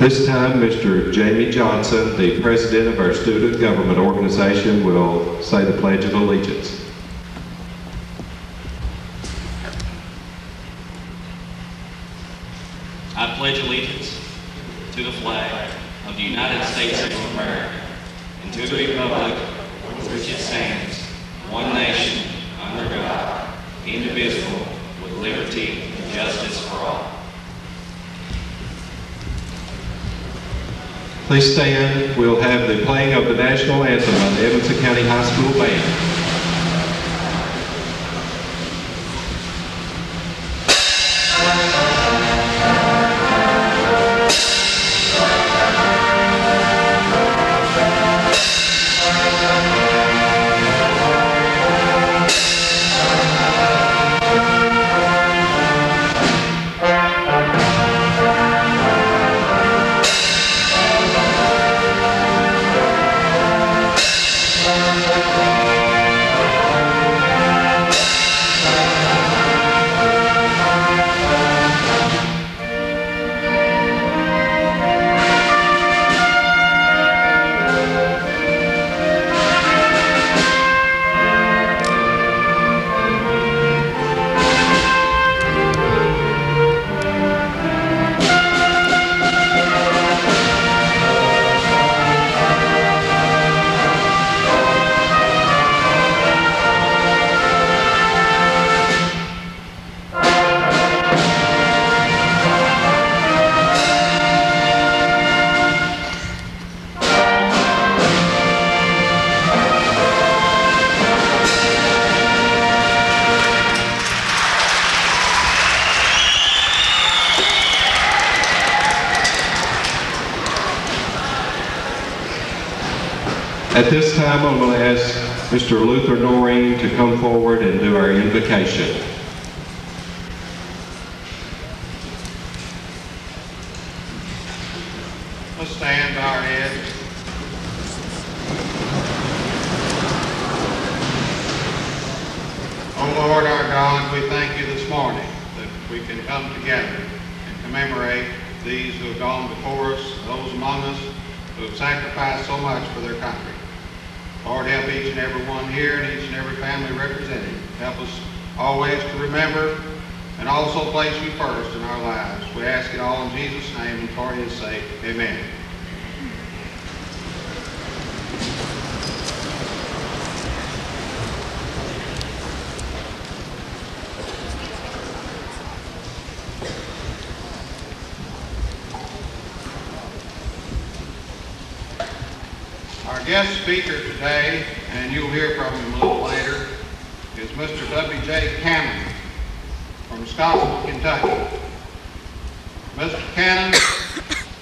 This time, Mr. Jamie Johnson, the president of our student government organization, will say the Pledge of Allegiance. I pledge allegiance to the flag of the United States of America and to the republic for which it stands, one nation, under God, indivisible, with liberty and justice for all. Please stand. We'll have the playing of the national anthem by the Edmonson County High School Band. At this time, I'm going to ask Mr. Luther Noreen to come forward and do our invocation. Let's stand, bow our heads. Oh Lord our God, we thank you this morning that we can come together and commemorate these who have gone before us, those among us who have sacrificed so much for their country. Lord, help each and every one here and each and every family represented. Help us always to remember and also place you first in our lives. We ask it all in Jesus' name and for his sake. Amen. Our guest speaker today, and you'll hear from him a little later, is Mr. W.J. Cannon from Scottsville, Kentucky. Mr. Cannon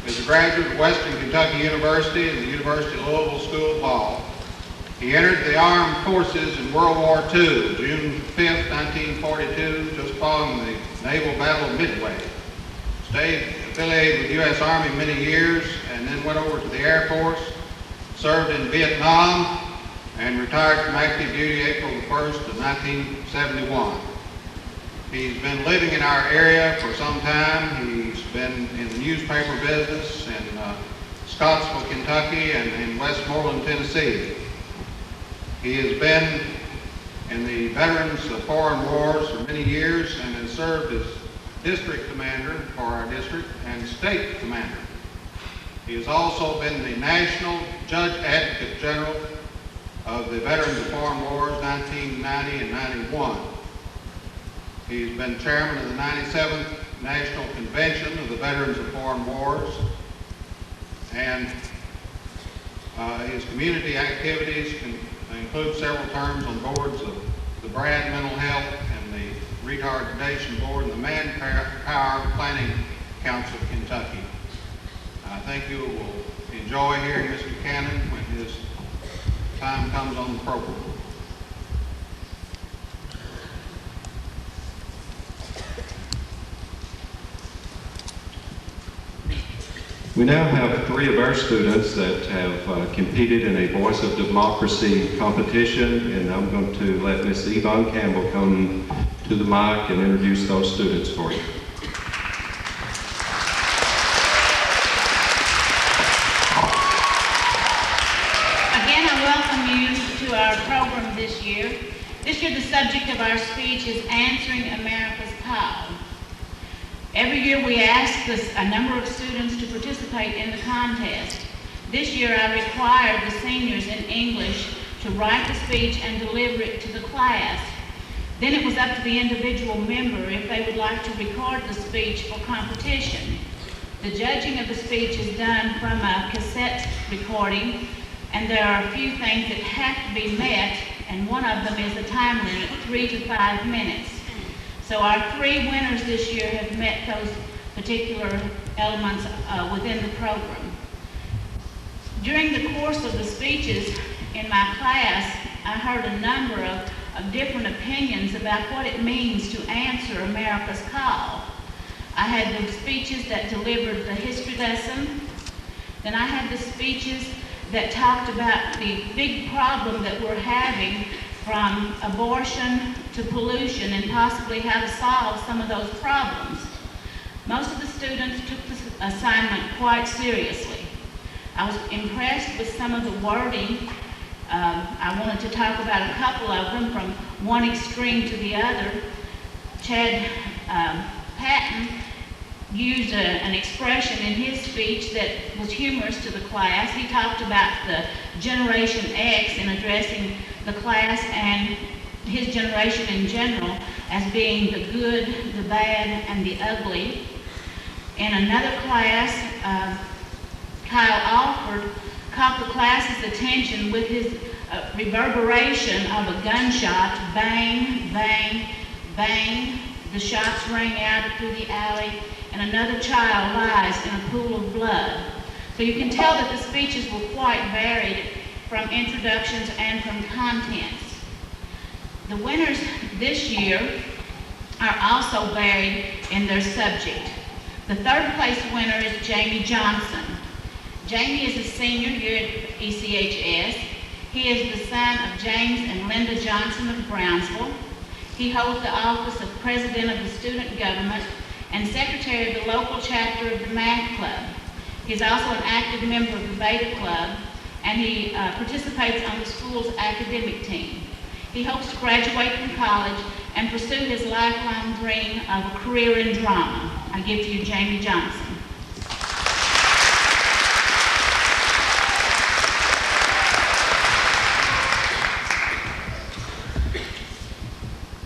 is a graduate of Western Kentucky University and the University of Louisville School of Law. He entered the armed forces in World War II, June 5, 1942, just following the naval battle of Midway. Stayed affiliated with the U.S. Army many years and then went over to the Air Force. Served in Vietnam and retired from active duty April the 1st of 1971. He's been living in our area for some time. He's been in the newspaper business in Scottsville, Kentucky and in Westmoreland, Tennessee. He has been in the Veterans of Foreign Wars for many years and has served as district commander for our district and state commander. He has also been the National Judge Advocate General of the Veterans of Foreign Wars 1990 and 91. He's been chairman of the 97th National Convention of the Veterans of Foreign Wars. And his community activities include several terms on boards of the Brad Mental Health and the Retardation Board and the Manpower Planning Council of Kentucky. I think you will enjoy hearing Mr. Cannon when his time comes on the program. We now have three of our students that have competed in a Voice of Democracy competition, and I'm going to let Miss Yvonne Campbell come to the mic and introduce those students for you. Again, I welcome you to our program this year. This year, the subject of our speech is Answering America's Call. Every year, we ask a number of students to participate in the contest. This year, I required the seniors in English to write the speech and deliver it to the class. Then it was up to the individual member if they would like to record the speech for competition. The judging of the speech is done from a cassette recording, and there are a few things that have to be met, and one of them is a time limit, 3 to 5 minutes. So our 3 winners this year have met those particular elements within the program. During the course of the speeches in my class, I heard a number of different opinions about what it means to answer America's call. I had the speeches that delivered the history lesson. Then I had the speeches that talked about the big problem that we're having, from abortion to pollution, and possibly how to solve some of those problems. Most of the students took the assignment quite seriously. I was impressed with some of the wording. I wanted to talk about a couple of them from one extreme to the other. Chad Patton used an expression in his speech that was humorous to the class. He talked about the Generation X in addressing the class and his generation in general as being the good, the bad, and the ugly. In another class, Kyle Alford caught the class's attention with his reverberation of a gunshot, bang, bang, bang. The shots rang out through the alley, and another child lies in a pool of blood. So you can tell that the speeches were quite varied from introductions and from contents. The winners this year are also varied in their subject. The third place winner is Jamie Johnson. Jamie is a senior here at ECHS. He is the son of James and Linda Johnson of Brownsville. He holds the office of President of the Student Government and Secretary of the local chapter of the Math Club. He's also an active member of the Beta Club, and he participates on the school's academic team. He hopes to graduate from college and pursue his lifelong dream of a career in drama. I give to you Jamie Johnson.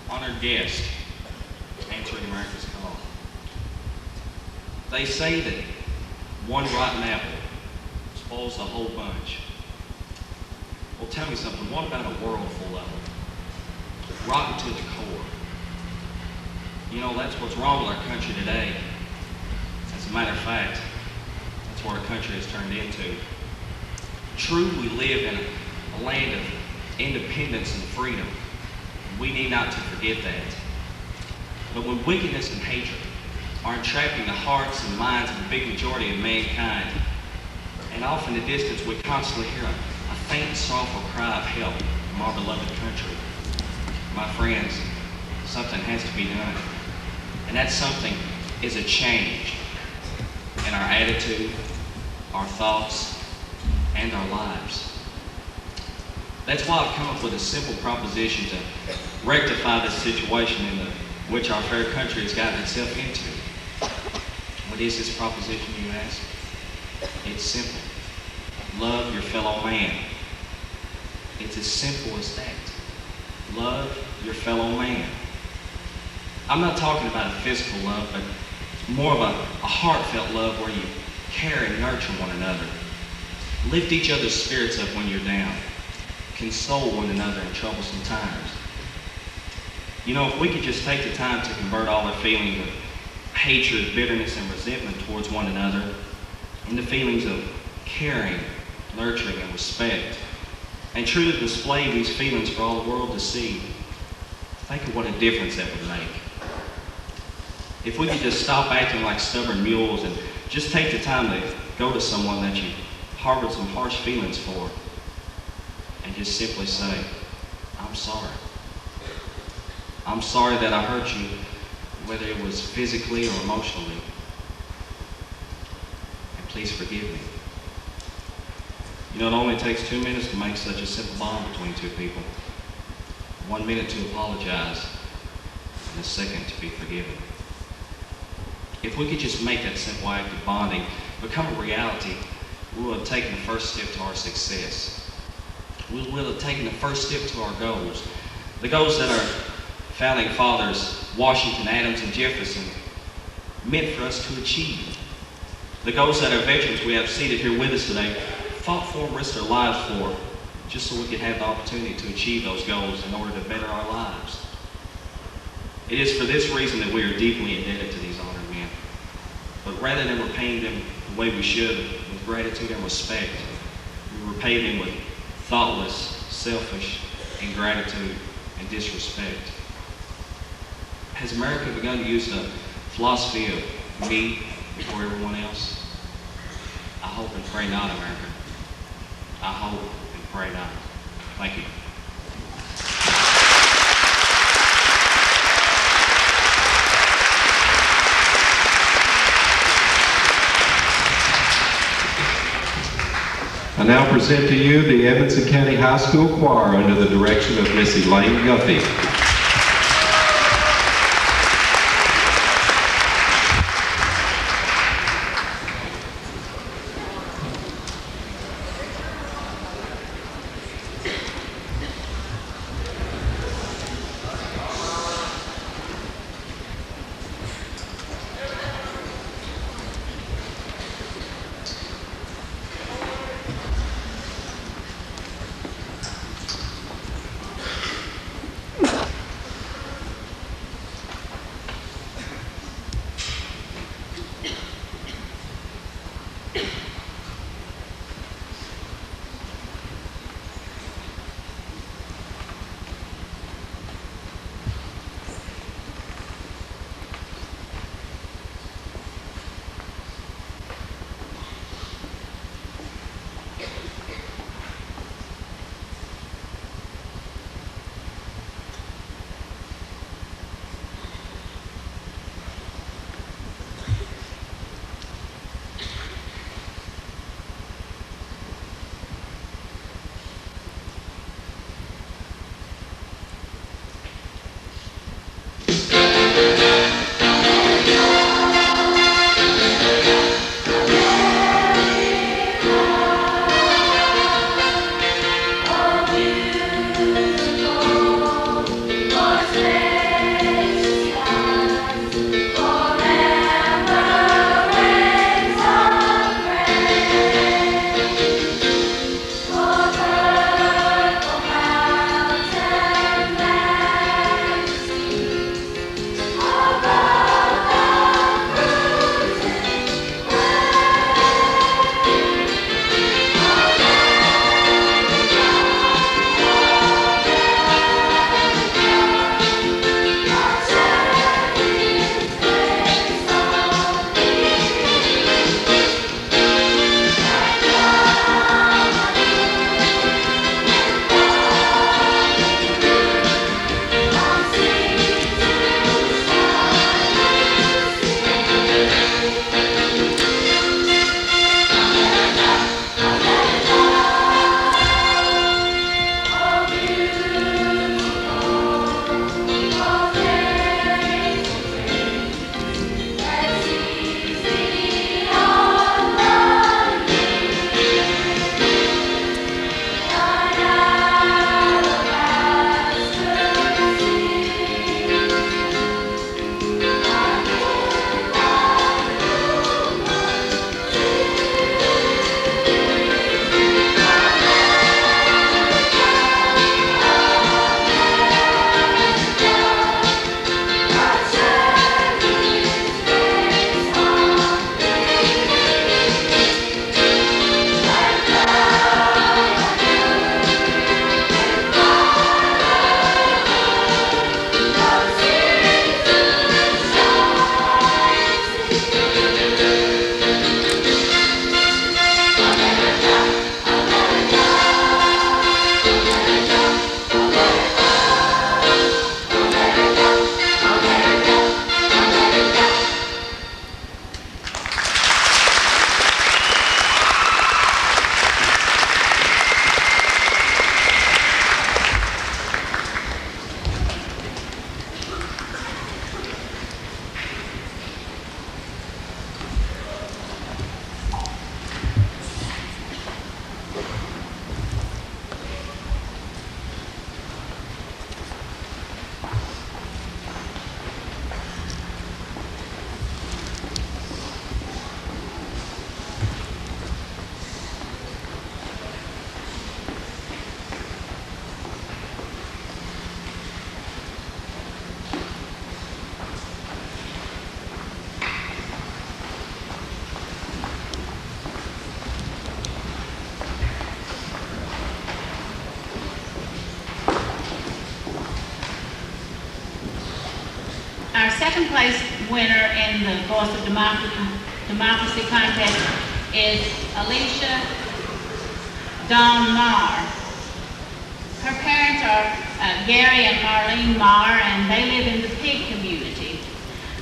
Honored guest, answering America's call. They say that one rotten apple spoils the whole bunch. Well, tell me something. What about a world full of them? Rotten to the core. You know, that's what's wrong with our country today. As a matter of fact, that's what our country has turned into. True, we live in a land of independence and freedom. We need not to forget that. But when wickedness and hatred are entrapping the hearts and minds of the big majority of mankind, and off in the distance we constantly hear a faint, sorrowful cry of help from our beloved country, my friends, something has to be done. And that something is a change in our attitude, our thoughts, and our lives. That's why I've come up with a simple proposition to rectify this situation in which our fair country has gotten itself into. What is this proposition, you ask? It's simple. Love your fellow man. It's as simple as that. Love your fellow man. I'm not talking about a physical love, but more of a heartfelt love where you care and nurture one another. Lift each other's spirits up when you're down. Console one another in troublesome times. You know, if we could just take the time to convert all our feelings of hatred, bitterness, and resentment towards one another into feelings of caring, nurturing, and respect, and truly display these feelings for all the world to see, think of what a difference that would make. If we could just stop acting like stubborn mules and just take the time to go to someone that you harbored some harsh feelings for and just simply say, I'm sorry. I'm sorry that I hurt you, whether it was physically or emotionally. And please forgive me. You know, it only takes 2 minutes to make such a simple bond between two people. 1 minute to apologize, and a second to be forgiven. If we could just make that simple act of bonding become a reality, we will have taken the first step to our success. We will have taken the first step to our goals. The goals that our founding fathers, Washington, Adams, and Jefferson, meant for us to achieve. The goals that our veterans we have seated here with us today fought for and risked their lives for, just so we could have the opportunity to achieve those goals in order to better our lives. It is for this reason that we are deeply indebted to these honored men. But rather than repaying them the way we should, with gratitude and respect, we repay them with thoughtless, selfish ingratitude and disrespect. Has America begun to use the philosophy of me before everyone else? I hope and pray not, America. I hope and pray not. Thank you. I now present to you the Edmonson County High School Choir under the direction of Miss Elaine Guffey. second place winner in the Voice of Democracy contest is Alicia Dawn Marr. Her parents are Gary and Marlene Marr, and they live in the Pig community.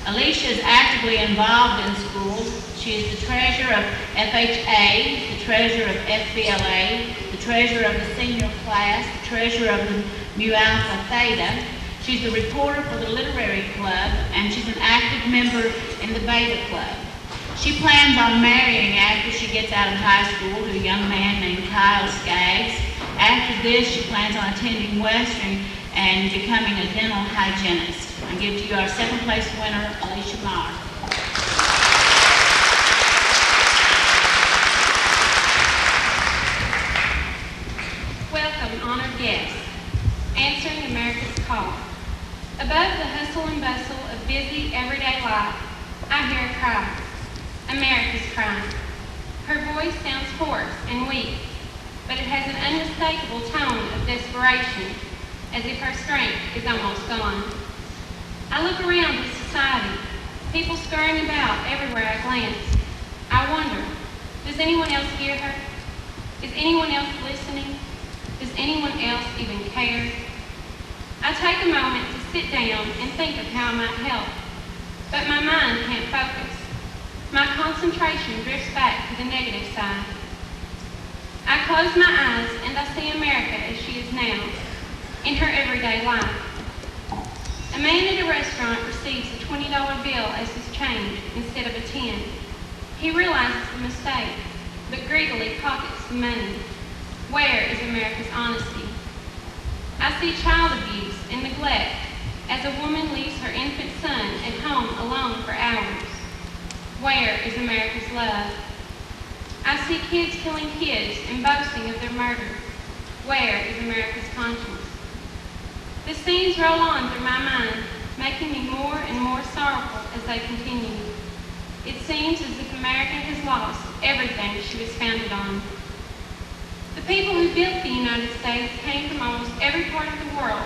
Alicia is actively involved in schools. She is the treasurer of FHA, the treasurer of FBLA, the treasurer of the senior class, the treasurer of the Mu Alpha Theta. She's the reporter for the Literary Club, and she's an active member in the Beta Club. She plans on marrying after she gets out of high school to a young man named Kyle Skaggs. After this, she plans on attending Western and becoming a dental hygienist. I give to you our second place winner, Alicia Marr. Welcome, honored guests. Answering America's call. Above the hustle and bustle of busy, everyday life, I hear a cry. America's crying. Her voice sounds hoarse and weak, but it has an unmistakable tone of desperation, as if her strength is almost gone. I look around at society, people scurrying about everywhere I glance. I wonder, does anyone else hear her? Is anyone else listening? Does anyone else even care? I take a moment to sit down and think of how I might help, but my mind can't focus. My concentration drifts back to the negative side. I close my eyes and I see America as she is now, in her everyday life. A man at a restaurant receives a $20 bill as his change instead of a 10. He realizes the mistake, but greedily pockets the money. Where is America's honesty? I see child abuse and neglect as a woman leaves her infant son at home alone for hours. Where is America's love? I see kids killing kids and boasting of their murder. Where is America's conscience? The scenes roll on through my mind, making me more and more sorrowful as they continue. It seems as if America has lost everything she was founded on. The people who built the United States came from almost every part of the world.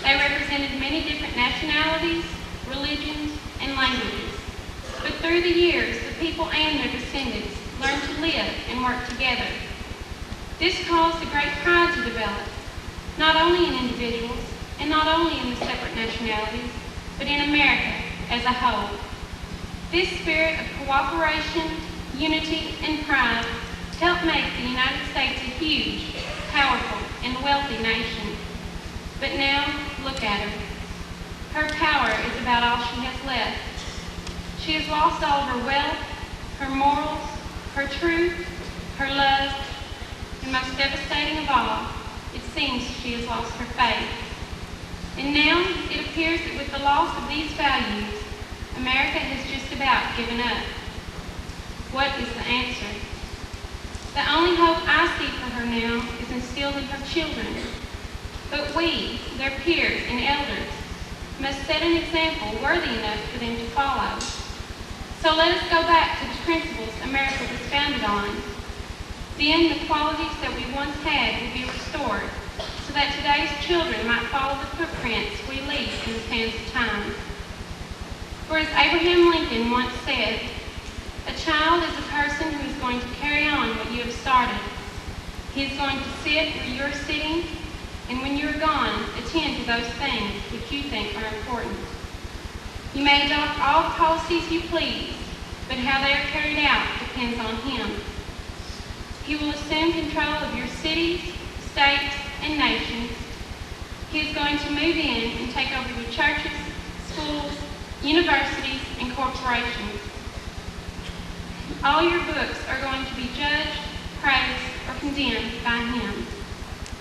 They represented many different nationalities, religions, and languages. But through the years, the people and their descendants learned to live and work together. This caused a great pride to develop, not only in individuals and not only in the separate nationalities, but in America as a whole. This spirit of cooperation, unity, and pride helped make the United States a huge, powerful, and wealthy nation. But now, look at her. Her power is about all she has left. She has lost all of her wealth, her morals, her truth, her love, and most devastating of all, it seems she has lost her faith. And now, it appears that with the loss of these values, America has just about given up. What is the answer? The only hope I see for her now is instilled in her children. But we, their peers and elders, must set an example worthy enough for them to follow. So let us go back to the principles America was founded on. Then the qualities that we once had will be restored, so that today's children might follow the footprints we leave in the sands of time. For as Abraham Lincoln once said, a child is a person who is going to carry on what you have started. He is going to sit where you are sitting, and when you are gone, attend to those things which you think are important. You may adopt all the policies you please, but how they are carried out depends on him. He will assume control of your cities, states, and nations. He is going to move in and take over your churches, schools, universities, and corporations. All your books are going to be judged, praised, or condemned by him.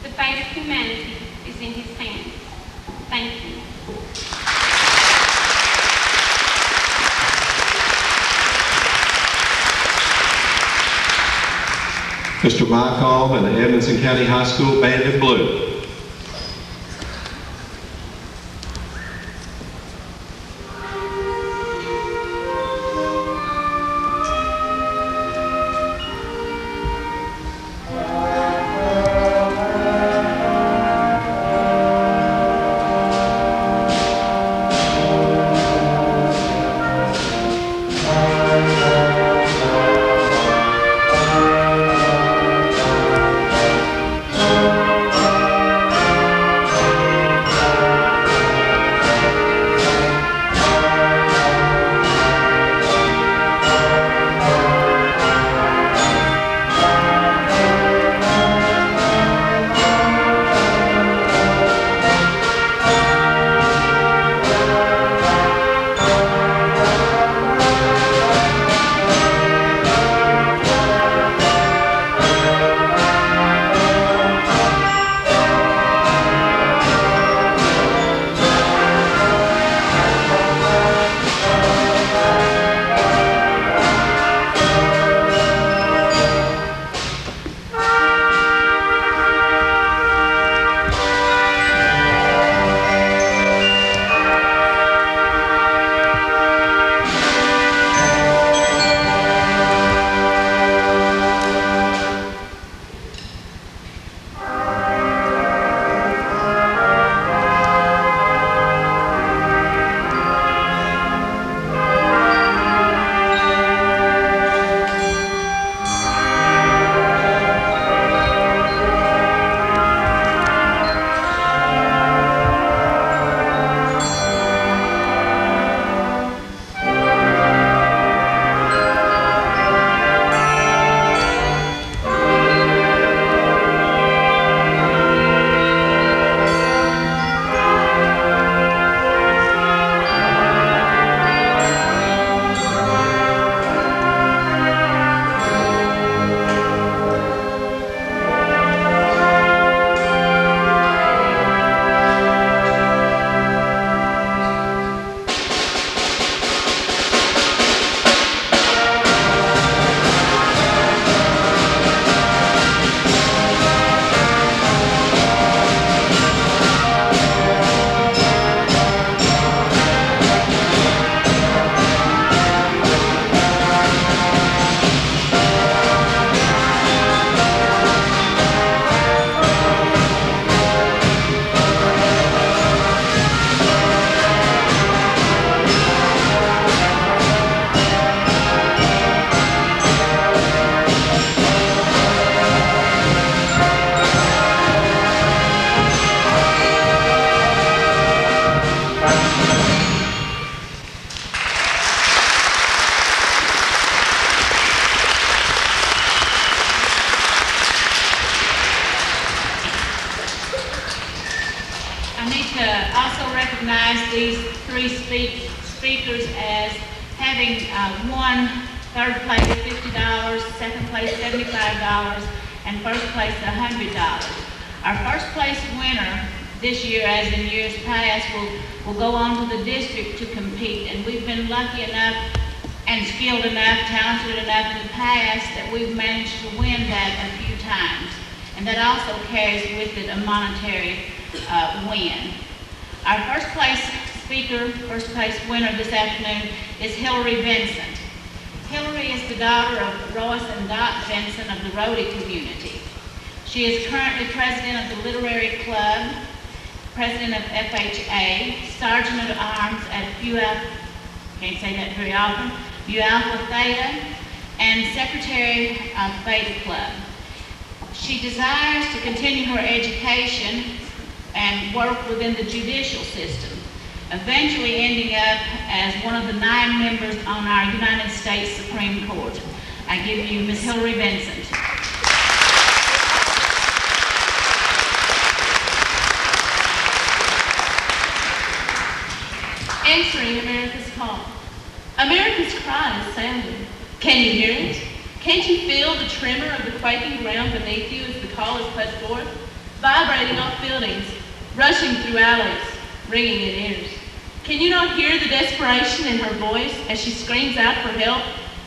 The fate of humanity is in his hands. Thank you. Mr. Mycalm and the Edmonson County High School Band in Blue. I need to also recognize these three speakers as having won third place $50, second place $75, and first place $100. Our first place winner this year, as in years past, will go on to the district to compete, and we've been lucky enough and skilled enough, talented enough in the past that we've managed to win that a few times. And that also carries with it a monetary win. Our first place speaker, first place winner this afternoon is Hillary Vincent. Hillary is the daughter of Royce and Dot Vincent of the Rhodey community. She is currently president of the Literary Club, president of FHA, sergeant at arms at Phi Alpha, can't say that very often, Phi Alpha Theta, and secretary of Theta Club. She desires to continue her education and work within the judicial system, eventually ending up as one of the 9 members on our United States Supreme Court. I give you Ms. Hillary Vincent. Answering America's call. America's cry is sounding. Can you hear it? Can't you feel the tremor of the quaking ground beneath you as the call is put forth? Vibrating off buildings, rushing through alleys, ringing in ears. Can you not hear the desperation in her voice as she screams out for help,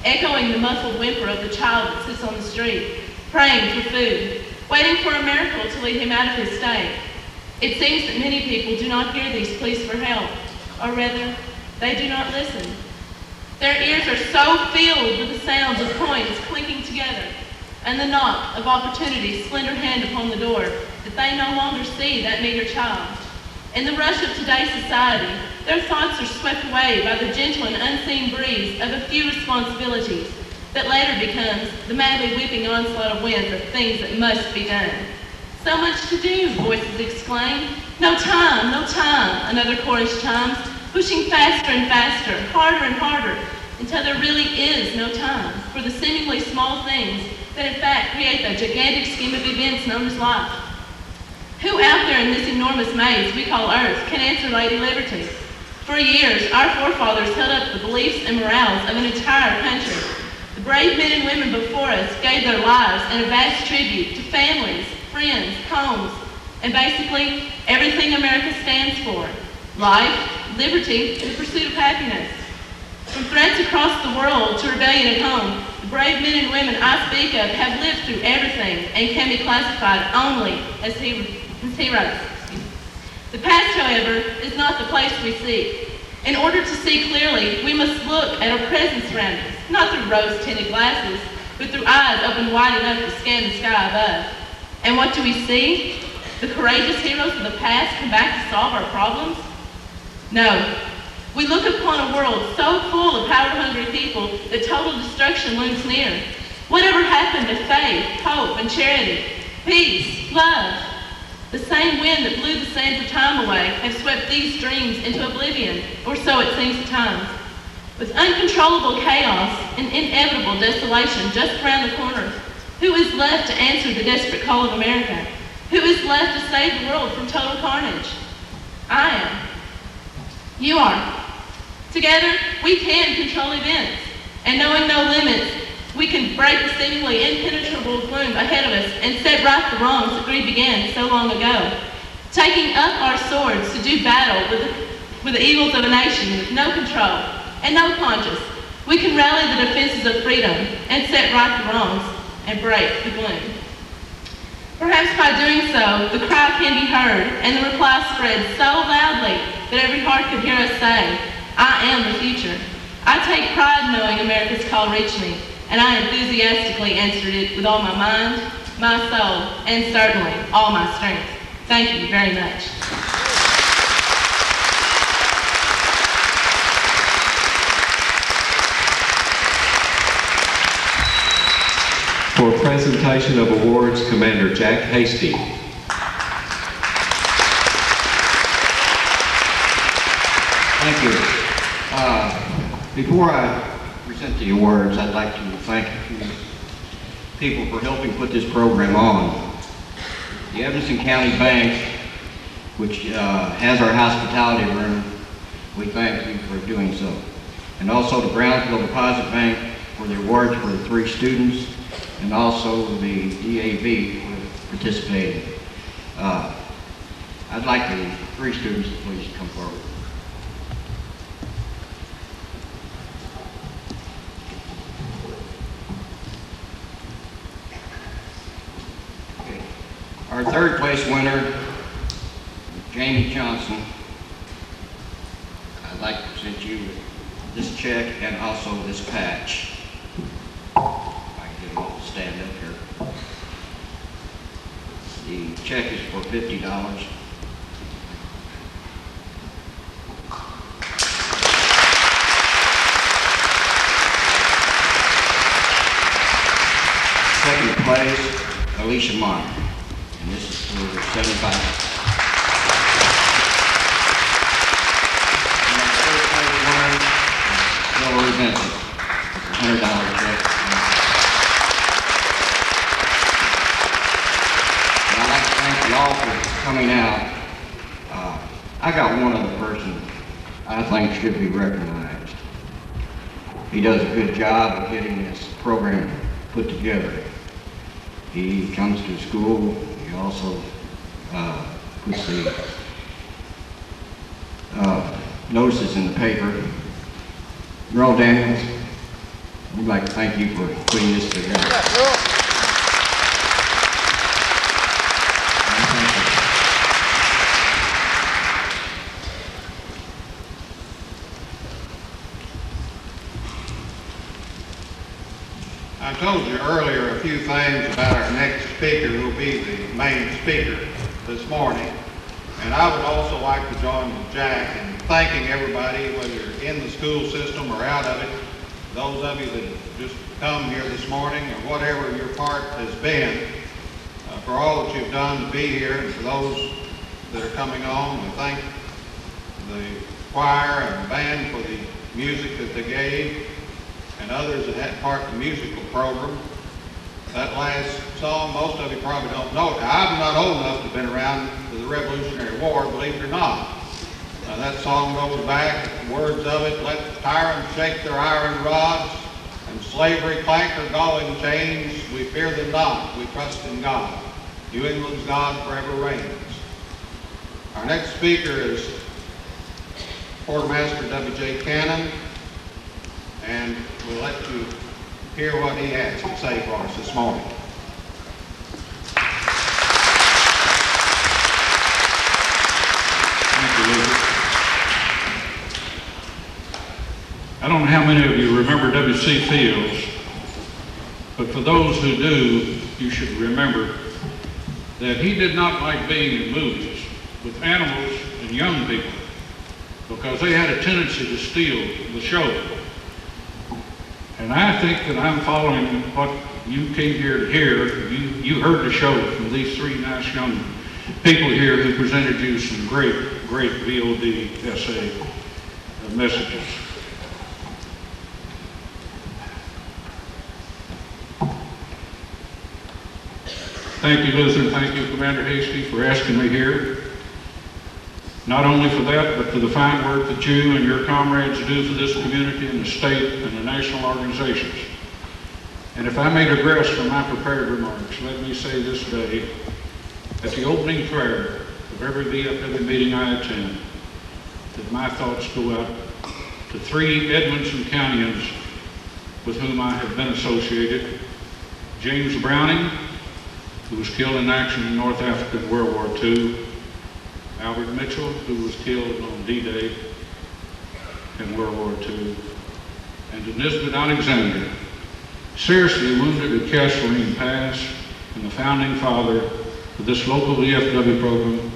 echoing the muffled whimper of the child that sits on the street, praying for food, waiting for a miracle to lead him out of his state? It seems that many people do not hear these pleas for help, or rather, they do not listen. Their ears are so filled with the sounds of coins clinking together and the knock of opportunity's slender hand upon the door that they no longer see that meager child. In the rush of today's society, their thoughts are swept away by the gentle and unseen breeze of a few responsibilities that later becomes the madly whipping onslaught of winds of things that must be done. So much to do, voices exclaim. No time, no time, another chorus chimes, pushing faster and faster, harder and harder, until there really is no time for the seemingly small things that in fact create the gigantic scheme of events known as life. Who out there in this enormous maze we call Earth can answer Lady Liberty? For years, our forefathers held up the beliefs and morals of an entire country. The brave men and women before us gave their lives in a vast tribute to families, friends, homes, and basically everything America stands for. Life, liberty, and the pursuit of happiness. From threats across the world to rebellion at home, the brave men and women I speak of have lived through everything and can be classified only as heroes. The past, however, is not the place we seek. In order to see clearly, we must look at our present surroundings, not through rose-tinted glasses, but through eyes open wide enough to scan the sky above. And what do we see? The courageous heroes of the past come back to solve our problems? No. We look upon a world so full of power-hungry people that total destruction looms near. Whatever happened to faith, hope, and charity? Peace, love? The same wind that blew the sands of time away have swept these dreams into oblivion, or so it seems at times. With uncontrollable chaos and inevitable desolation just around the corner, who is left to answer the desperate call of America? Who is left to save the world from total carnage? I am. You are. Together, we can control events, and knowing no limits, we can break the seemingly impenetrable gloom ahead of us and set right the wrongs that greed began so long ago. Taking up our swords to do battle with the evils of a nation with no control and no conscience, we can rally the defenses of freedom and set right the wrongs and break the gloom. Perhaps by doing so, the cry can be heard and the reply spreads so loudly that every heart could hear us say, I am the future. I take pride knowing America's call reached me, and I enthusiastically answered it with all my mind, my soul, and certainly all my strength. Thank you very much. For presentation of awards, Commander Jack Hasty. Thank you. Before I present the awards, I'd like to thank a few people for helping put this program on. The Edmonson County Bank which has our hospitality room. We thank you for doing so. And also the Brownsville Deposit Bank for the awards for the 3 students, and also the DAV for participating. I'd like the 3 students to please come forward. Okay. Our 3rd place winner, Jamie Johnson. I'd like to present you this check and also this patch. If I can get them all to stand up here. The check is for $50. Second place, Alicia Martin, and this is for $75. $100 check. And I'd like to thank you all for coming out. I got one other person I think should be recognized. He does a good job of getting this program put together. He comes to school. He also puts the notices in the paper. Merle Daniels, we'd like to thank you for putting this together. I told you earlier a few things about our next speaker who will be the main speaker this morning. And I would also like to join with Jack in thanking everybody, whether you're in the school system or out of it, those of you that have just come here this morning or whatever your part has been, for all that you've done to be here, and for those that are coming on. We thank the choir and the band for the music that they gave, and others that had part in the musical program. That last song, most of you probably don't know it. I'm not old enough to have been around for the Revolutionary War, believe it or not. That song goes back, the words of it, let the tyrants shake their iron rods, and slavery clank her galling chains. We fear them not, we trust in God. New England's God forever reigns. Our next speaker is Quartermaster W.J. Cannon, and we'll let you hear what he has to say for us this morning. Thank you, Luther. I don't know how many of you remember W.C. Fields, but for those who do, you should remember that he did not like being in movies with animals and young people because they had a tendency to steal the show. And I think that I'm following what you came here to hear. You heard the show from these 3 nice young people here who presented you some great VOD essay messages. Thank you, Luther, and thank you, Commander Hasty, for asking me here. Not only for that, but for the fine work that you and your comrades do for this community and the state and the national organizations. And if I may digress from my prepared remarks, let me say this day, at the opening prayer of every VFW meeting I attend, that my thoughts go out to 3 Edmonson Countyans with whom I have been associated. James Browning, who was killed in action in North Africa in World War II. Albert Mitchell, who was killed on D-Day in World War II. And to Nisbet Alexander, seriously wounded at Castlereagh Pass, and the founding father of this local VFW program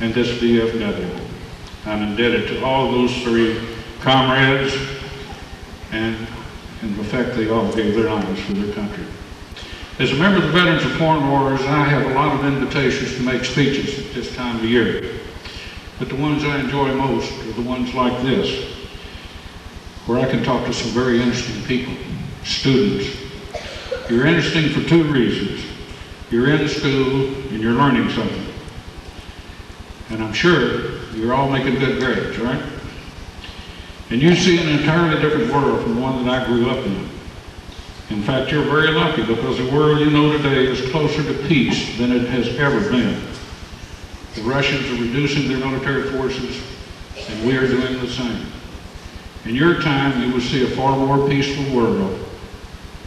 and this VFW. I'm indebted to all those 3 comrades, and in effect they all gave their lives for their country. As a member of the Veterans of Foreign Wars, I have a lot of invitations to make speeches at this time of year. But the ones I enjoy most are the ones like this, where I can talk to some very interesting people, students. You're interesting for 2 reasons. You're in school and you're learning something. And I'm sure you're all making good grades, right? And you see an entirely different world from the one that I grew up in. In fact, you're very lucky because the world you know today is closer to peace than it has ever been. The Russians are reducing their military forces, and we are doing the same. In your time, you will see a far more peaceful world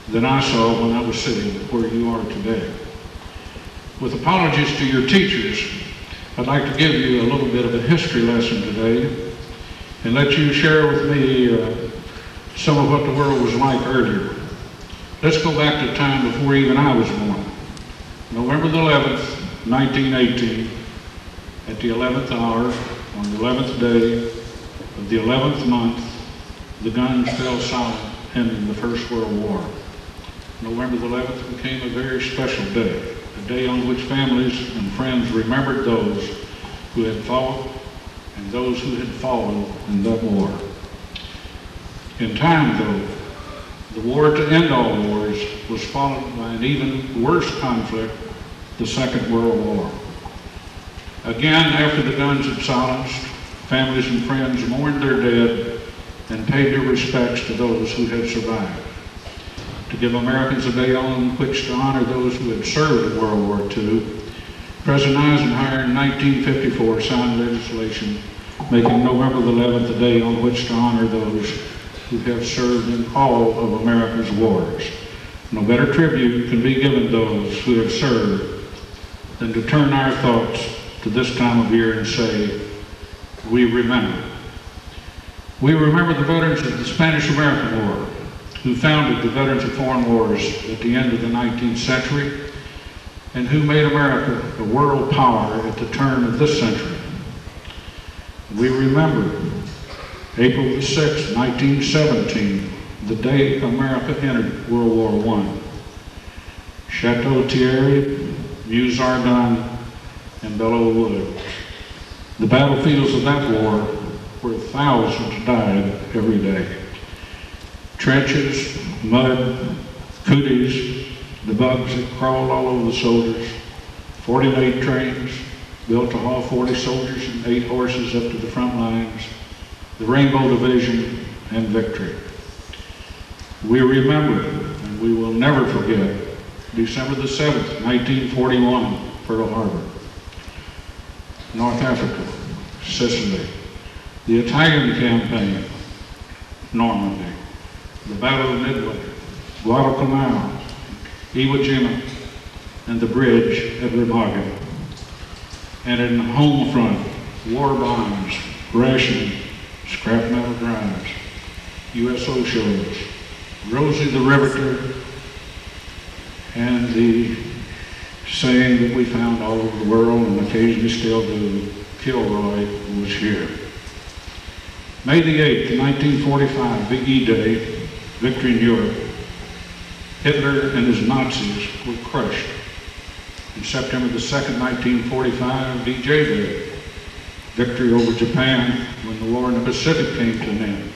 than I saw when I was sitting where you are today. With apologies to your teachers, I'd like to give you a little bit of a history lesson today and let you share with me some of what the world was like earlier. Let's go back to a time before even I was born. November the 11th, 1918, at the 11th hour, on the 11th day of the 11th month, the guns fell silent ending the First World War. November the 11th became a very special day, a day on which families and friends remembered those who had fought and those who had fallen in that war. In time, though, the war to end all wars was followed by an even worse conflict, the Second World War. Again, after the guns had silenced, families and friends mourned their dead and paid their respects to those who had survived. To give Americans a day on which to honor those who had served in World War II, President Eisenhower in 1954 signed legislation making November the 11th a day on which to honor those who have served in all of America's wars. No better tribute can be given those who have served than to turn our thoughts to this time of year and say, we remember. We remember the veterans of the Spanish-American War, who founded the Veterans of Foreign Wars at the end of the 19th century, and who made America a world power at the turn of this century. We remember April the 6th, 1917, the day America entered World War I. Chateau Thierry, Meuse-Argonne, and Belleau Wood. The battlefields of that war where thousands died every day. Trenches, mud, cooties, the bugs that crawled all over the soldiers, 48 trains built to haul 40 soldiers and 8 horses up to the front lines, the Rainbow Division, and victory. We remember, and we will never forget, December the 7th, 1941, Pearl Harbor. North Africa, Sicily, the Italian campaign, Normandy, the Battle of Midway, Guadalcanal, Iwo Jima, and the bridge at Remagen. And in the home front, war bombs, rationing, scrap metal drives, USO shows, Rosie the Riveter, and the saying that we found all over the world and occasionally still do, Kilroy was here. May the 8th, 1945, Big E Day, victory in Europe. Hitler and his Nazis were crushed. And September the 2nd, 1945, VJ Day, victory over Japan when the war in the Pacific came to an end.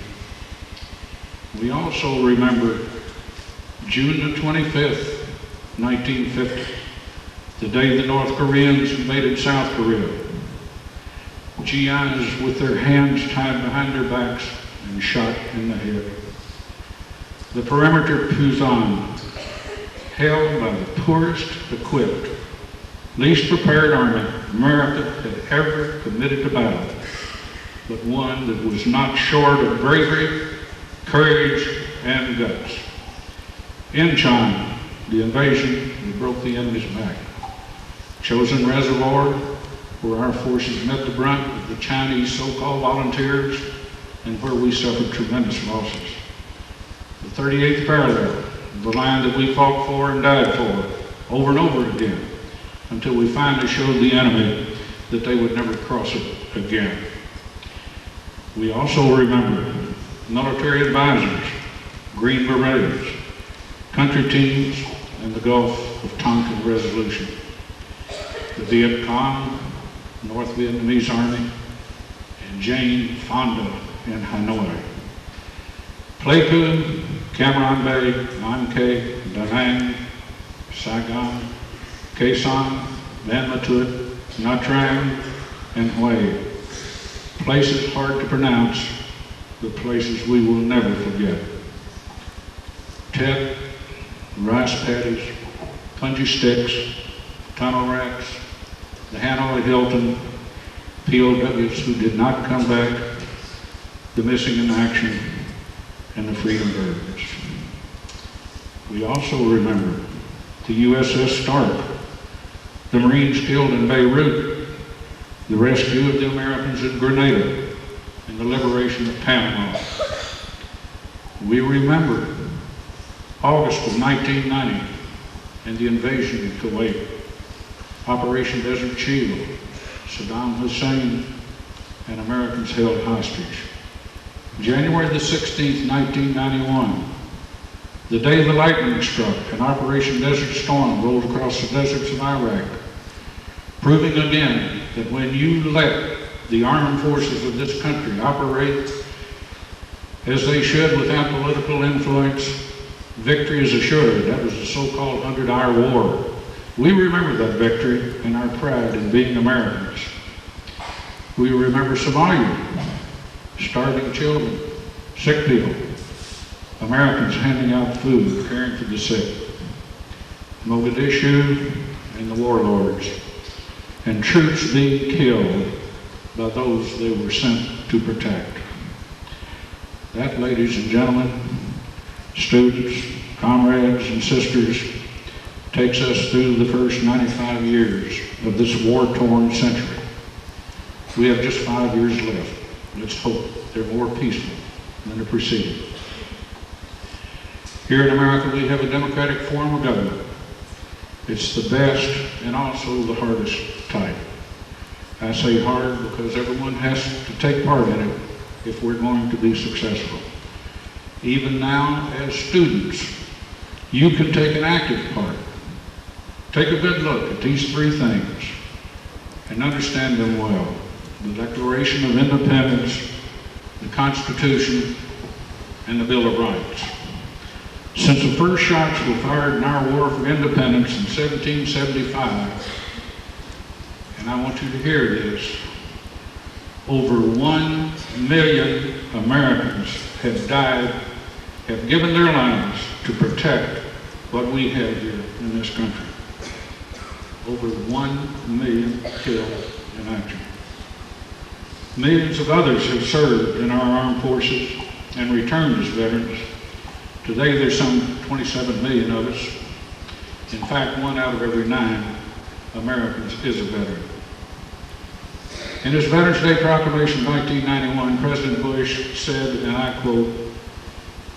We also remember June the 25th, 1950, the day the North Koreans invaded South Korea. GIs with their hands tied behind their backs and shot in the head. The perimeter Pusan, held by the poorest equipped, least prepared army America had ever committed to battle, but one that was not short of bravery, courage, and guts. In China, the invasion, we broke the enemy's back. Chosen Reservoir, where our forces met the brunt of the Chinese so-called volunteers and where we suffered tremendous losses. The 38th parallel, the line that we fought for and died for over and over again until we finally showed the enemy that they would never cross it again. We also remember military advisors, Green Berets, country teams, and the Gulf of Tonkin Resolution. The Viet Cong, North Vietnamese Army, and Jane Fonda in Hanoi. Pleiku, Cam Ranh Bay, Nam Khe, Da Nang, Saigon, Khe Sanh, Van Le Tuc, Nha Trang, and Hue, places hard to pronounce, but places we will never forget. Tet, rice paddies, punji sticks, tunnel rats, the Hanoi Hilton, POWs who did not come back, the missing in action, and the freedom birds. We also remember the USS Stark, the Marines killed in Beirut, the rescue of the Americans in Grenada, and the liberation of Panama. We remember August of 1990 and the invasion of Kuwait, Operation Desert Shield, Saddam Hussein and Americans held hostage. January the 16th, 1991, the day the lightning struck and Operation Desert Storm rolled across the deserts of Iraq, proving again that when you let the armed forces of this country operate as they should without political influence, victory is assured. That was the so-called 100-Hour War. We remember that victory and our pride in being Americans. We remember Somalia, starving children, sick people, Americans handing out food, caring for the sick, Mogadishu and the warlords, and troops being killed by those they were sent to protect. That, ladies and gentlemen, students, comrades, and sisters, takes us through the first 95 years of this war-torn century. We have just 5 years left. Let's hope they're more peaceful than the preceding. Here in America, we have a democratic form of government. It's the best and also the hardest type. I say hard because everyone has to take part in it if we're going to be successful. Even now, as students, you can take an active part. Take a good look at these three things and understand them well. The Declaration of Independence, the Constitution, and the Bill of Rights. Since the first shots were fired in our war for independence in 1775, and I want you to hear this, over 1 million Americans have died, have given their lives to protect what we have here in this country. Over 1 million killed in action. Millions of others have served in our armed forces and returned as veterans. Today there's some 27 million of us. In fact, 1 out of every 9 Americans is a veteran. In his Veterans Day proclamation of 1991, President Bush said, and I quote,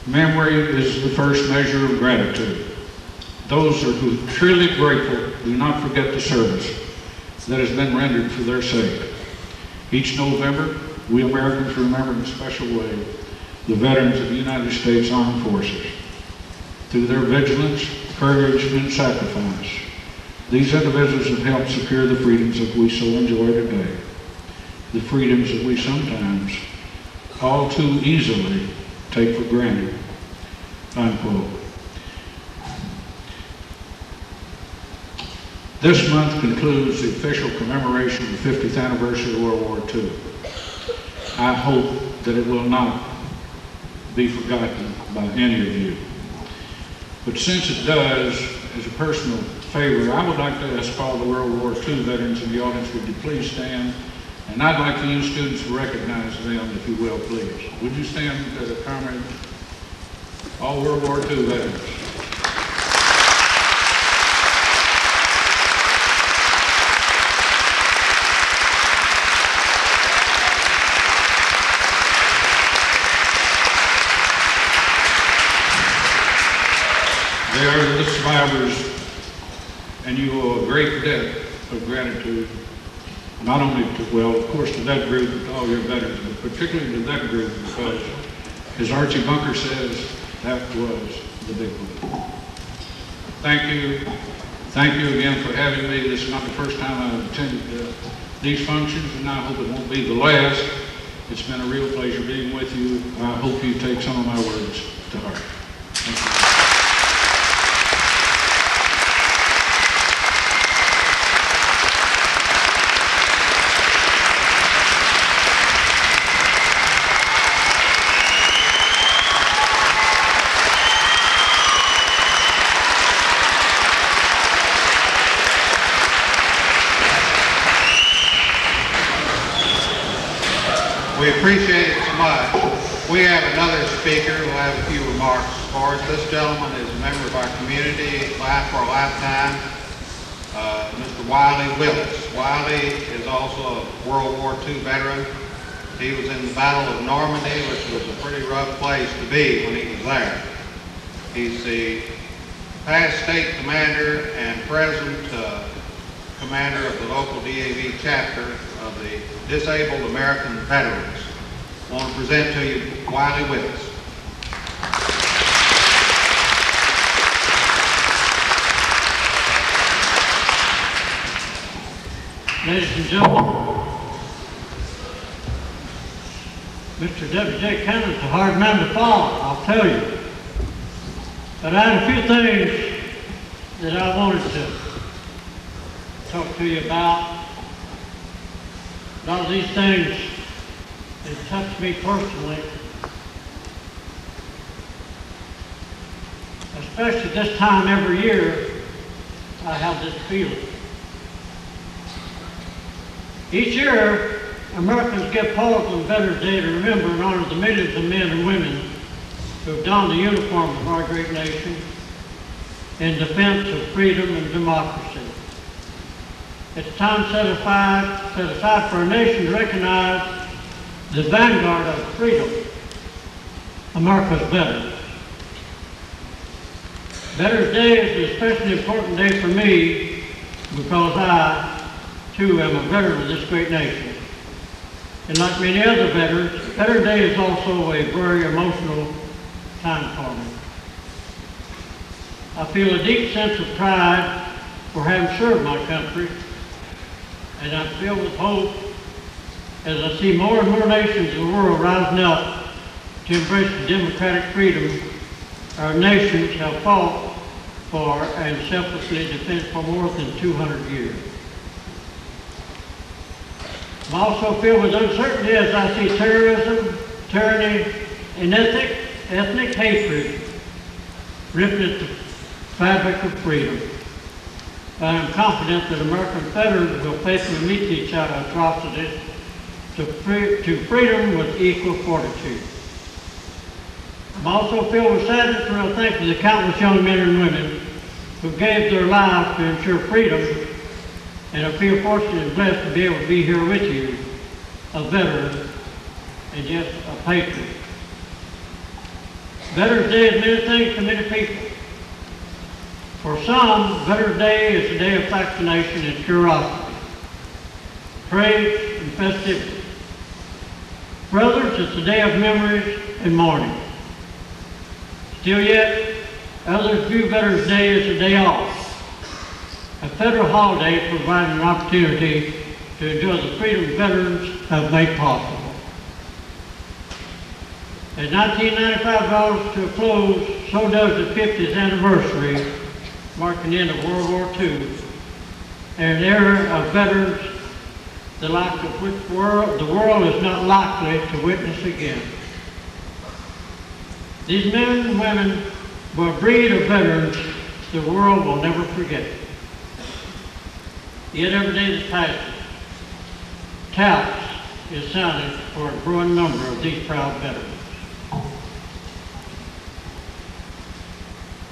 "Memory is the first measure of gratitude. Those who are truly grateful do not forget the service that has been rendered for their sake." Each November, we Americans remember in a special way the veterans of the United States Armed Forces. Through their vigilance, courage, and sacrifice, these individuals have helped secure the freedoms that we so enjoy today. The freedoms that we sometimes, all too easily, take for granted. Unquote. This month concludes the official commemoration of the 50th anniversary of World War II. I hope that it will not be forgotten by any of you. But since it does, as a personal favor, I would like to ask all the World War II veterans in the audience, would you please stand? And I'd like for you students to recognize them, if you will, please. Would you stand, comrades? All World War II veterans. They are the survivors, and you owe a great debt of gratitude, not only to, well, of course, to that group, but to all your veterans, but particularly to that group, because, as Archie Bunker says, that was the big one. Thank you. Thank you again for having me. This is not the first time I've attended these functions, and I hope it won't be the last. It's been a real pleasure being with you. I hope you take some of my words to heart. Thank you. We appreciate it so much. We have another speaker who will have a few remarks for us. This gentleman is a member of our community for a lifetime, Mr. Wiley Willis. Wiley is also a World War II veteran. He was in the Battle of Normandy, which was a pretty rough place to be when he was there. He's the past state commander and present commander of the local DAV chapter of the Disabled American Veterans. I want to present to you Wiley Willis. Ladies and gentlemen, Mr. W.J. Cameron's a hard man to follow, I'll tell you. But I had a few things that I wanted to talk to you about. A lot of these things that touch me personally, especially this time every year, I have this feeling. Each year, Americans get pause on Veterans Day to remember and honor the millions of men and women who have donned the uniform of our great nation in defense of freedom and democracy. It's time set aside for our nation to recognize the vanguard of freedom, America's veterans. Veterans Day is an especially important day for me because I, too, am a veteran of this great nation. And like many other veterans, Veterans Day is also a very emotional time for me. I feel a deep sense of pride for having served my country, and I'm filled with hope as I see more and more nations in the world rising up to embrace the democratic freedom our nations have fought for and selflessly defended for more than 200 years. I'm also filled with uncertainty as I see terrorism, tyranny, and ethnic hatred ripping at the fabric of freedom. But I'm confident that American veterans will faithfully meet these atrocities to freedom with equal fortitude. I'm also filled with sadness and real thanks to the countless young men and women who gave their lives to ensure freedom, and I feel fortunate and blessed to be able to be here with you, a veteran and yes, a patriot. Veterans Day is many things to many people. For some, Veterans Day is a day of vaccination and curiosity, praise and festivity. For others, it's a day of memories and mourning. Still yet, others view Veterans Day as a day off, a federal holiday providing an opportunity to enjoy the freedom veterans have made possible. As 1995 draws to a close, so does the 50th anniversary, marking the end of World War II, and an era of veterans the like of which the world is not likely to witness again. These men and women were a breed of veterans the world will never forget. Yet every day that passes, taps is sounded for a growing number of these proud veterans.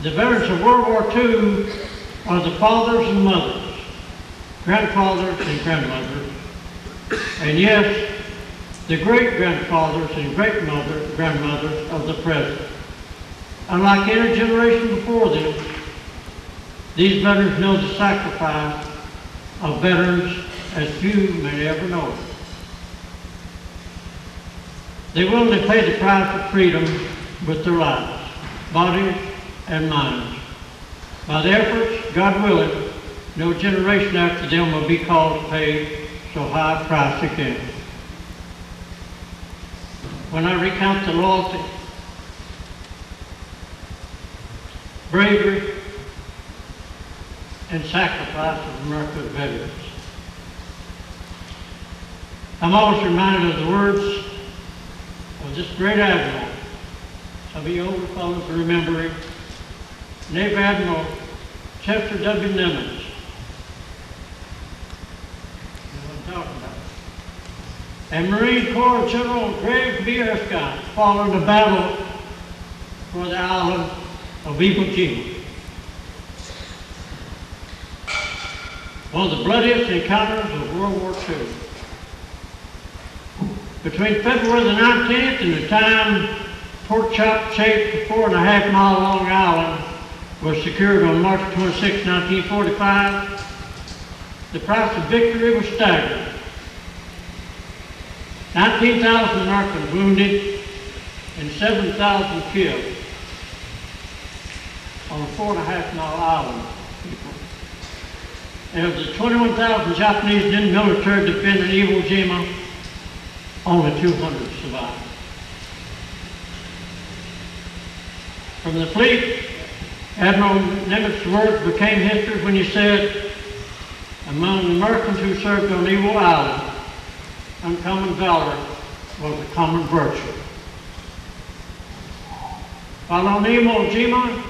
The veterans of World War II are the fathers and mothers, grandfathers and grandmothers, and yes, the great-grandfathers and great-grandmothers of the present. Unlike any generation before them, these veterans know the sacrifice of veterans as few may ever know it. They willingly pay the price of freedom with their lives, bodies, and minds. By their efforts, God willing, no generation after them will be called to pay so high a price again. When I recount the loyalty, bravery, and sacrifice of America's veterans, I'm always reminded of the words of this great admiral. Some of you older fellows remember him. Navy Admiral Chester W. Nimitz. You know what I'm talking about. and Marine Corps General Greg B. Erskine following the battle for the island of Iwo Jima. One of the bloodiest encounters of World War II. Between February the 19th and the time pork chop shaped 4.5 mile long island was secured on March 26, 1945, the price of victory was staggering. 19,000 Americans wounded and 7,000 killed on a 4.5 mile island. And of the 21,000 Japanese in the military defending Iwo Jima, only 200 survived. From the fleet, Admiral Nimmitz's words became history when he said, among the Americans who served on Iwo Island, uncommon valor was a common virtue. While on Iwo Jima,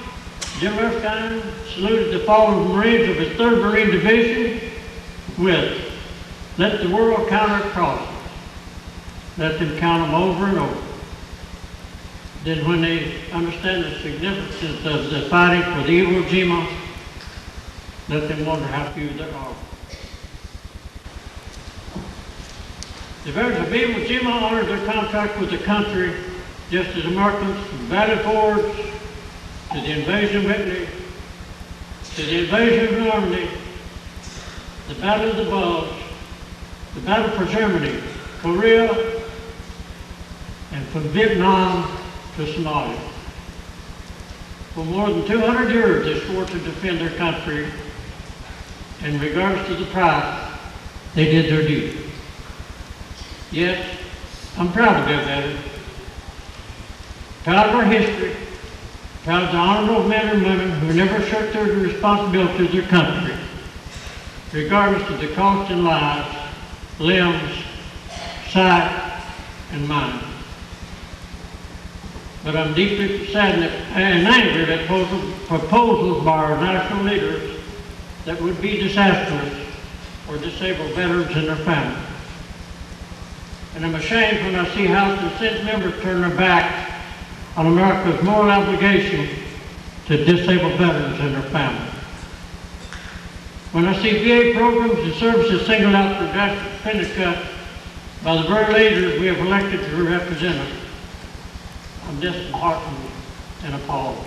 General Erskine saluted the fallen Marines of his 3rd Marine Division with, "Let the world count our crosses. Let them count them over and over." Then when they understand the significance of the fighting for the Iwo Jima, let them wonder how few there are. The veterans of Iwo Jima honored their contract with the country, just as Americans from Valley Forge to the invasion of Italy, to the invasion of Normandy, the Battle of the Bulge, the battle for Germany, Korea, and from Vietnam to Somalia. For more than 200 years, they swore to defend their country, and regardless of the price, they did their duty. Yes, I'm proud to be a veteran, proud of our history, proud of the honorable men and women who never shirked their responsibility to their country, regardless of the cost in lives, limbs, sight, and mind. But I'm deeply saddened and angry at proposals by our national leaders that would be disastrous for disabled veterans and their families. And I'm ashamed when I see House and Senate members turn their back on America's moral obligation to disabled veterans and their families. When I see VA programs and services singled out for drastic spending cuts by the very leaders we have elected to represent us, I'm disheartened and appalled.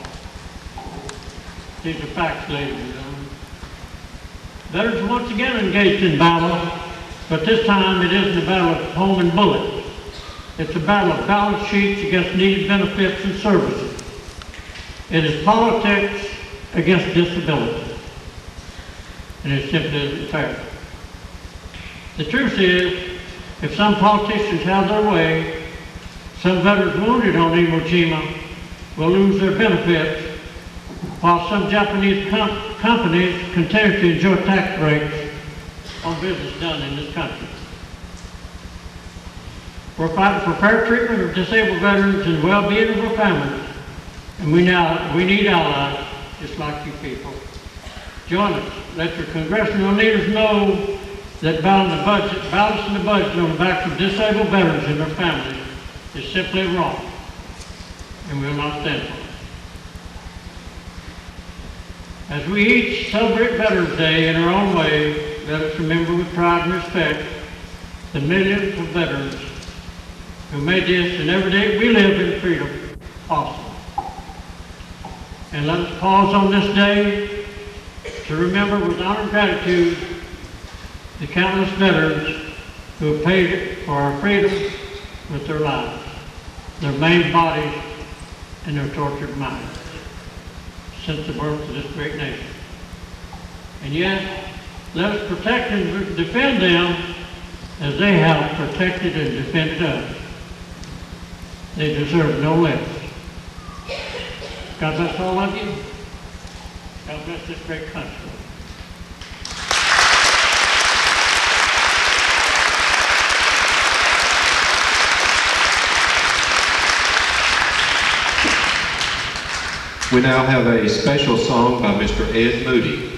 These are facts, ladies and gentlemen. Veterans once again engaged in battle, but this time it isn't a battle of home and bullets. It's a battle of balance sheets against needed benefits and services. It is politics against disability. And it simply isn't fair. The truth is, if some politicians have their way, some veterans wounded on Iwo Jima will lose their benefits, while some Japanese companies continue to enjoy tax breaks on business done in this country. We're fighting for fair treatment of disabled veterans and the well-being of our families, and we need allies just like you people. Join us. Let your congressional leaders know that balancing the budget on the backs of disabled veterans and their families is simply wrong, and we will not stand for it. As we each celebrate Veterans Day in our own way, let us remember with pride and respect the millions of veterans who made this and every day we live in freedom possible. And let us pause on this day to remember with honor and gratitude the countless veterans who have paid for our freedom with their lives, their maimed bodies, and their tortured minds since the birth of this great nation. And yet, let us protect and defend them as they have protected and defended us. They deserve no less. God bless all of you. God bless this great country. We now have a special song by Mr. Ed Moody.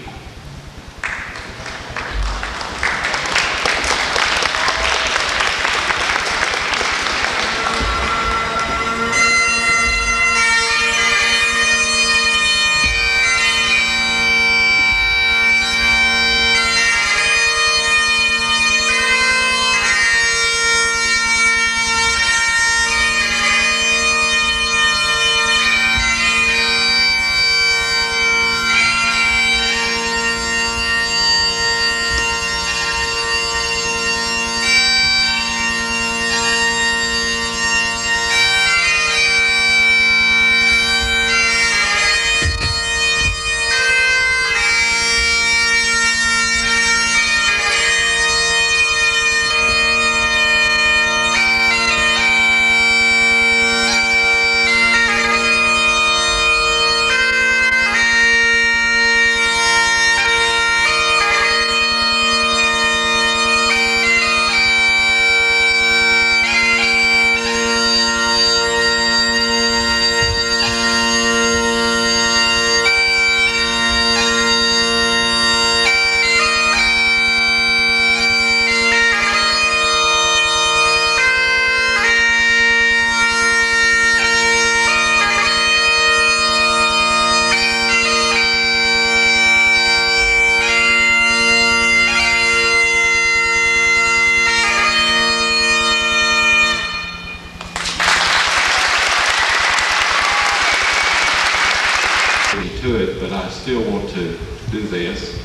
still want to do this.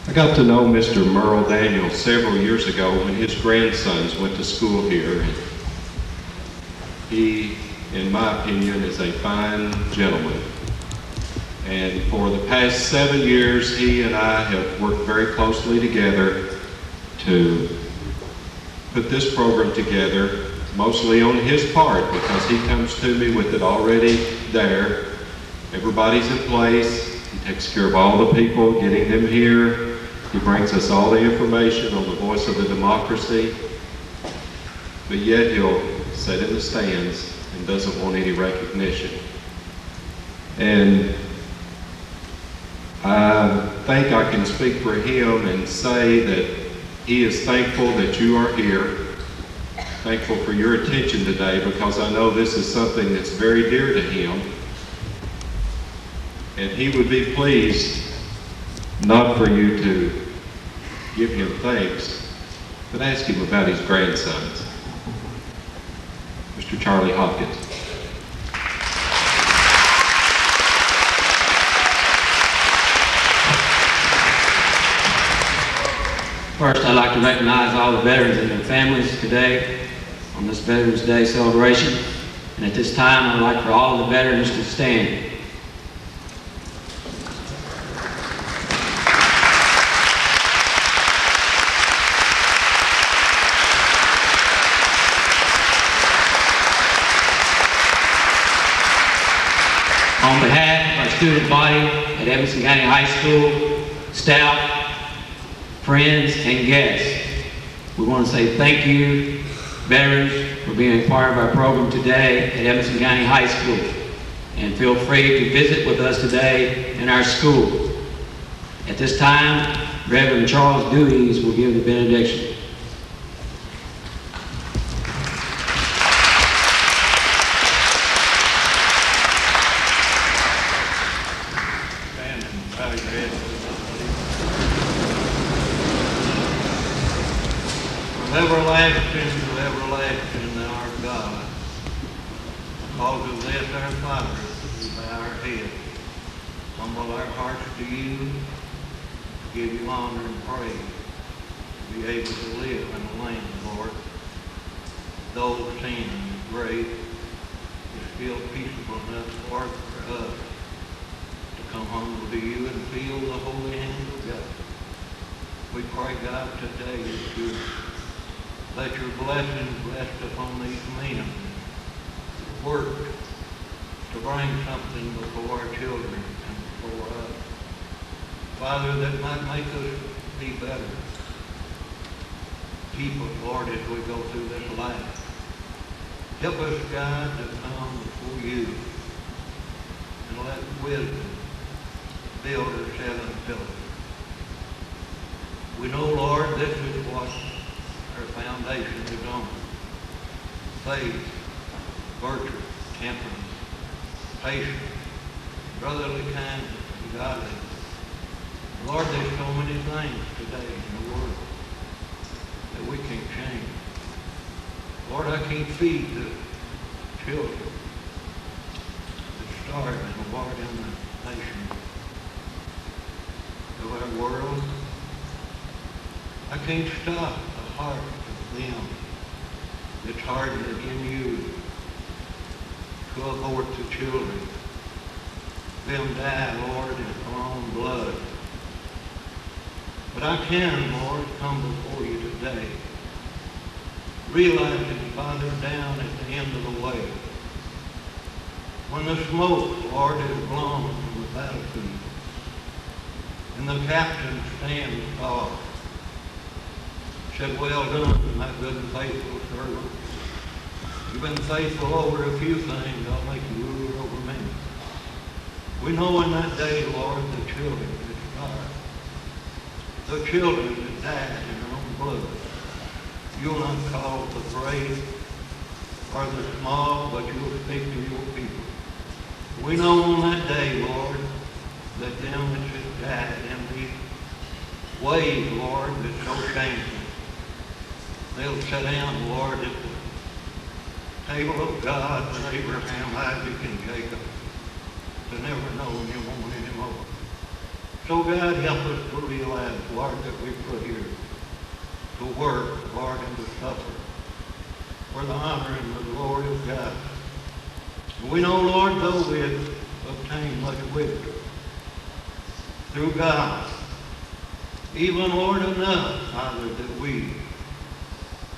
I got to know Mr. Merle Daniels several years ago when his grandsons went to school here. He, in my opinion, is a fine gentleman. And for the past 7 years, he and I have worked very closely together to put this program together, mostly on his part, because he comes to me with it already there. Everybody's in place. He takes care of all the people, getting them here. He brings us all the information on the voice of the democracy. But yet he'll sit in the stands and doesn't want any recognition. And I think I can speak for him and say that he is thankful that you are here, thankful for your attention today, because I know this is something that's very dear to him. And he would be pleased not for you to give him thanks, but ask him about his grandsons. Mr. Charlie Hopkins. First, I'd like to recognize all the veterans and their families today on this Veterans Day celebration. And at this time, I'd like for all of the veterans to stand. On behalf of our student body at Edmonson County High School, staff, friends, and guests, we want to say thank you, veterans, for being a part of our program today at Edmonson County High School. And feel free to visit with us today in our school. At this time, Reverend Charles Dewey's will give the benediction. Everlasting to everlasting, thou art God. Because of this, our Father, we bow our heads, humble our hearts to you, give you honor and praise, to be able to live in the land, Lord. Though sin is great, it's still peaceable enough for us to come humble to you and feel the holy hand of God. We pray, God, today that you let your blessings rest upon these men who work to bring something before our children and before us. Father, that might make us be better people, Lord, as we go through this life. Help us, God, to come before you and let wisdom build our seven pillars. We know, Lord, this is what our foundation is on. Faith, virtue, temperance, patience, brotherly kindness, and godliness. Lord, there's so many things today in the world that we can't change. Lord, I can't feed the children that starve and Lord in the nation of our world. I can't stop the heart of them that's hardened in you to abort the children. Them die, Lord, in their own blood. But I can, Lord, come before you today, realizing, Father, down at the end of the way, when the smoke, Lord, is blown from the battlefield, and the captain stands tall, said, well done, my good and faithful servant. You've been faithful over a few things, I'll make you ruler over many. We know in that day, Lord, the children that starved, the children that died in their own blood, you'll not call the great or the small, but you'll speak to your people. We know on that day, Lord, that them that just died in these ways, Lord, that's so shameful, they'll sit down, Lord, at the table of God with Abraham, Isaac, and Jacob. to never know him anymore. So God, help us to realize, Lord, that we put here to work, Lord, and to suffer for the honor and the glory of God. We know, Lord, though we have obtained much wisdom through God, even, Lord, enough, Father, that we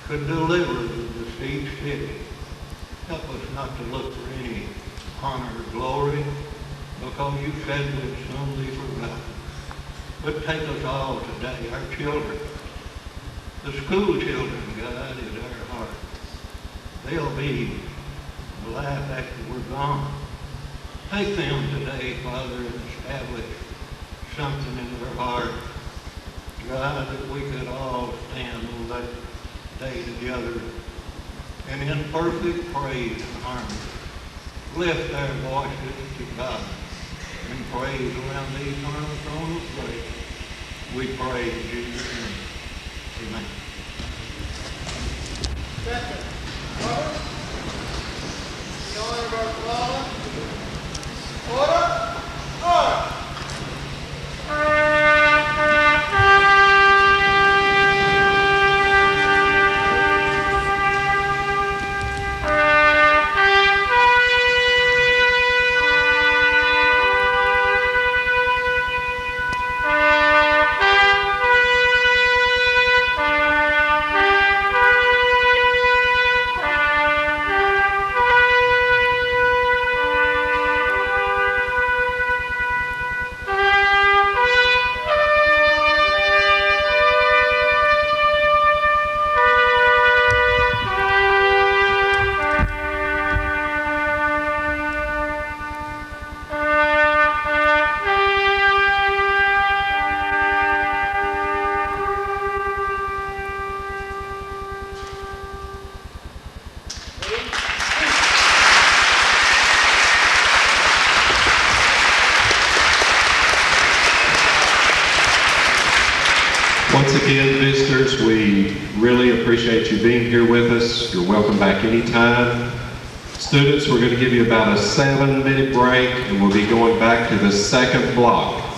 could deliver the besieged city. Help us not to look for any honor or glory, because you said that some be forgotten. But take us all today, our children, the school children, God, is our heart. They'll be alive after we're gone. Take them today, Father, and establish something in their heart, God, that we could all stand on that day together and in perfect praise and harmony lift our voices to God and praise around the eternal throne of grace. We pray in Jesus' name. Amen. Second, order. The honor of our father. Order. Order. Once again, visitors, we really appreciate you being here with us. You're welcome back anytime. Students, we're going to give you about a 7-minute break, and we'll be going back to the second block.